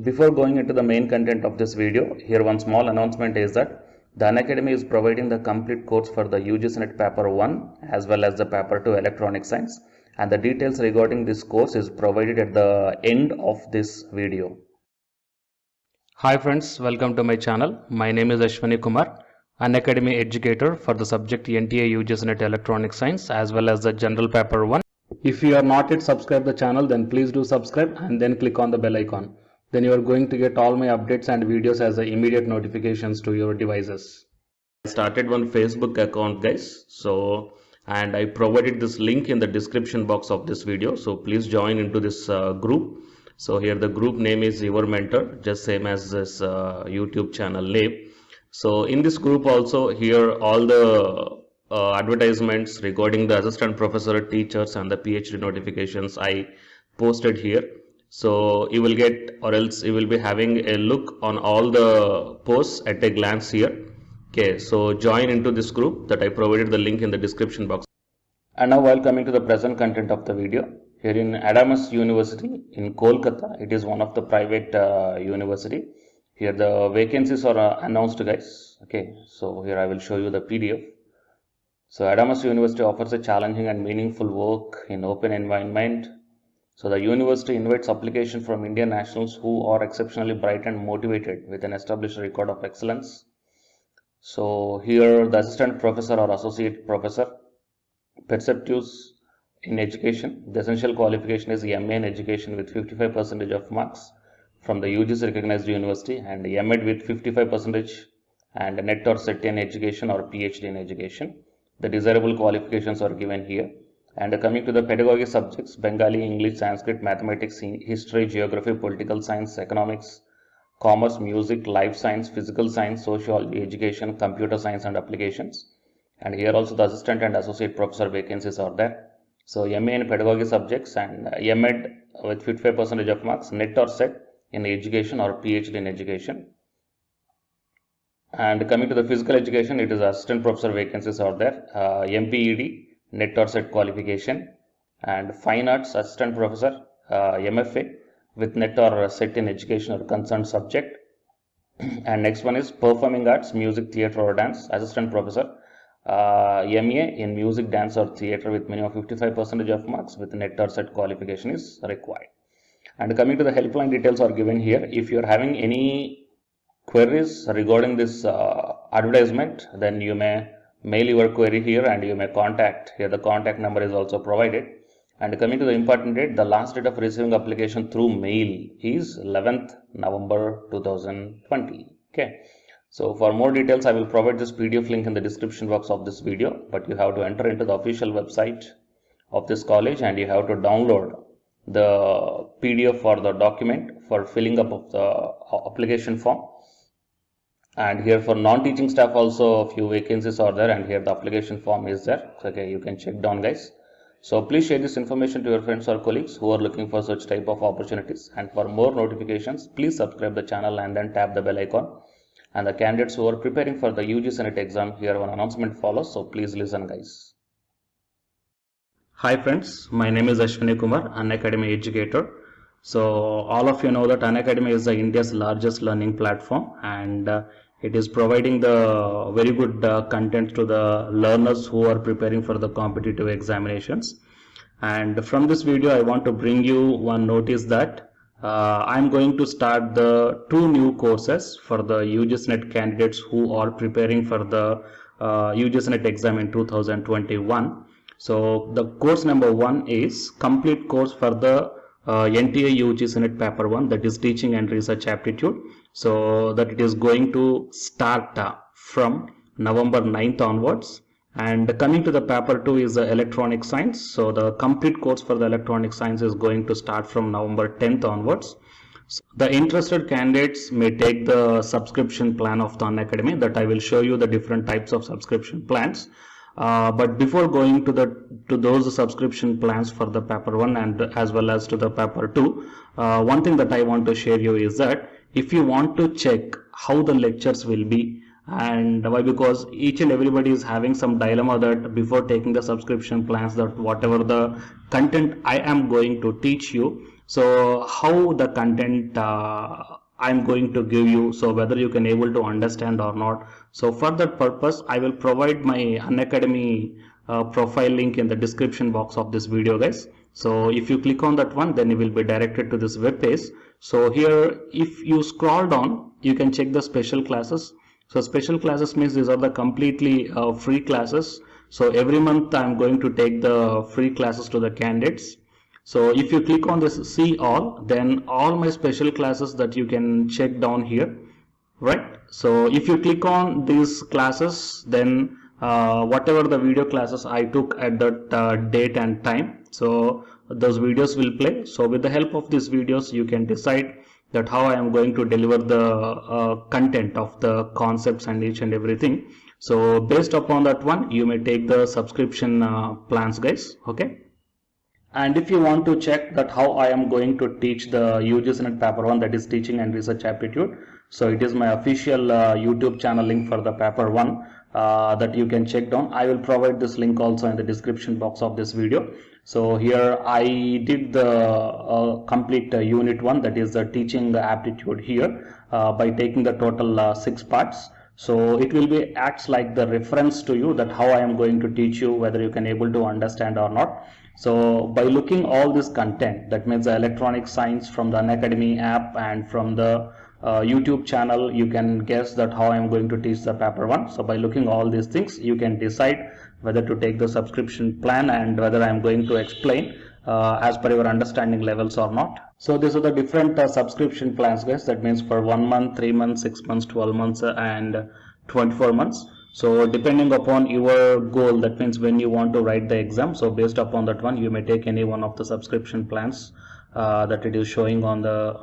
Before going into the main content of this video, here one small announcement is that the Unacademy is providing the complete course for the UGC NET Paper 1 as well as the Paper 2 Electronic Science, and the details regarding this course is provided at the end of this video. Hi friends, welcome to my channel. My name is Ashwani Kumar, Unacademy educator for the subject NTA UGC NET Electronic Science as well as the General Paper 1. If you are not yet subscribed the channel, then please do subscribe and then click on the bell icon. Then you are going to get all my updates and videos as the immediate notifications to your devices. I started one Facebook account, guys. And I provided this link in the description box of this video. So please join into this group. So here the group name is Your Mentor, just same as this YouTube channel name. So in this group also, here all the advertisements regarding the assistant professor, teachers and the PhD notifications I posted here. So you will get, or else you will be having a look on all the posts at a glance here. Okay, so join into this group that I provided the link in the description box. And now while coming to the present content of the video, here in Adamas University in Kolkata, it is one of the private university. Here the vacancies are announced, guys. Okay, so here I will show you the PDF. So Adamas University offers a challenging and meaningful work in open environment. So the university invites application from Indian nationals who are exceptionally bright and motivated with an established record of excellence. So here the assistant professor or associate professor, perceptives in education. The essential qualification is MA in education with 55% of marks from the UGC recognized university, and MEd with 55% and NET or SET in education or PhD in education. The desirable qualifications are given here. And coming to the pedagogy subjects, Bengali, English, Sanskrit, mathematics, history, geography, political science, economics, commerce, music, life science, physical science, sociology, education, computer science and applications. And here also the assistant and associate professor vacancies are there. So MA in pedagogy subjects and MEd with 55% of marks, NET or SET in education or PhD in education. And coming to the physical education, it is assistant professor vacancies are there, MPED, NET or SET qualification, and fine arts assistant professor, MFA with NET or SET in education or concerned subject. And next one is performing arts, music, theatre or dance, assistant professor, MA in music, dance or theatre with minimum 55% of marks with NET or SET qualification is required. And coming to the helpline details are given here. If you are having any queries regarding this advertisement, then you may mail your query here and you may contact. Here the contact number is also provided. And coming to the important date, the last date of receiving application through mail is 11th November 2020. Okay. So for more details, I will provide this PDF link in the description box of this video, but you have to enter into the official website of this college and you have to download the PDF for the document for filling up of the application form. And here for non-teaching staff also a few vacancies are there, and here the application form is there. Okay, you can check down, guys. So please share this information to your friends or colleagues who are looking for such type of opportunities. And for more notifications, please subscribe the channel and then tap the bell icon. And the candidates who are preparing for the UGC NET exam, here one announcement follows. So please listen, guys. Hi friends, my name is Ashwani Kumar, Unacademy educator. So all of you know that Unacademy is India's largest learning platform, and it is providing the very good content to the learners who are preparing for the competitive examinations. And from this video, I want to bring you one notice that I'm going to start the 2 new courses for the UGC NET candidates who are preparing for the UGC NET exam in 2021. So the course number 1 is complete course for the NTA UGC NET Paper 1, that is teaching and research aptitude. So that it is going to start from November 9th onwards. And coming to the paper 2 is the electronic science. So the complete course for the electronic science is going to start from November 10th onwards. So the interested candidates may take the subscription plan of the Unacademy, that I will show you the different types of subscription plans. But before going to those subscription plans for the paper 1 and as well as to the paper 2, one thing that I want to share you is that if you want to check how the lectures will be, and why, because each and everybody is having some dilemma that before taking the subscription plans, that whatever the content I am going to teach you, So how the content I'm going to give you, so whether you can able to understand or not. So for that purpose, I will provide my Unacademy profile link in the description box of this video, guys. So if you click on that one, then you will be directed to this web page. So here, if you scroll down, you can check the special classes. So special classes means these are the completely free classes. So every month I'm going to take the free classes to the candidates. So if you click on this see all, then all my special classes that you can check down here, right? So if you click on these classes, then whatever the video classes I took at that date and time, so those videos will play. So with the help of these videos, you can decide that how I am going to deliver the content of the concepts and each and everything. So based upon that one, you may take the subscription plans, guys. Okay. And if you want to check that how I am going to teach the UGC NET paper 1, that is teaching and research aptitude, so it is my official YouTube channel link for the paper 1 that you can check down. I will provide this link also in the description box of this video. So here I did the complete unit 1, that is the teaching aptitude here by taking the total 6 parts. So it will be acts like the reference to you that how I am going to teach you, whether you can able to understand or not. So by looking all this content, that means the electronic science from the Unacademy app and from the YouTube channel, you can guess that how I am going to teach the paper 1. So by looking all these things, you can decide whether to take the subscription plan and whether I am going to explain as per your understanding levels or not. So these are the different subscription plans, guys. That means for 1 month, 3 months, 6 months, 12 months and 24 months. So depending upon your goal, that means when you want to write the exam, so based upon that one, you may take any one of the subscription plans that it is showing on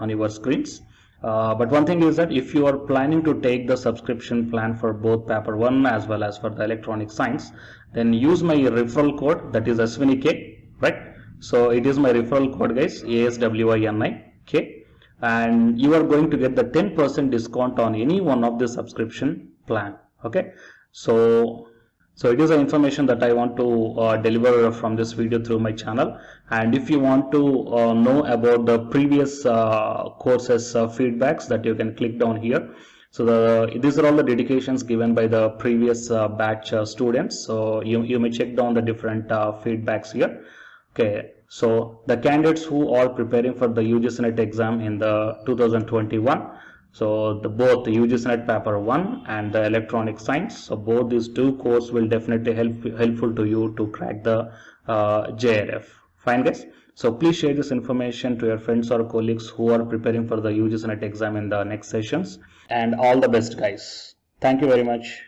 your screens. But one thing is that if you are planning to take the subscription plan for both paper 1 as well as for the electronic science, then use my referral code, that is SWINIK, right? So it is my referral code, guys, ASWINIK, and you are going to get the 10% discount on any one of the subscription plan. Okay, so it is the information that I want to deliver from this video through my channel. And if you want to know about the previous courses feedbacks, that you can click down here. So these are all the dedications given by the previous batch students. So you may check down the different feedbacks here. Okay, so the candidates who are preparing for the UGC NET exam in the 2021, so both the UGC NET paper 1 and the electronic science, so both these two courses will definitely helpful to you to crack the JRF. Fine, guys. So please share this information to your friends or colleagues who are preparing for the UGC NET exam in the next sessions. And all the best, guys. Thank you very much.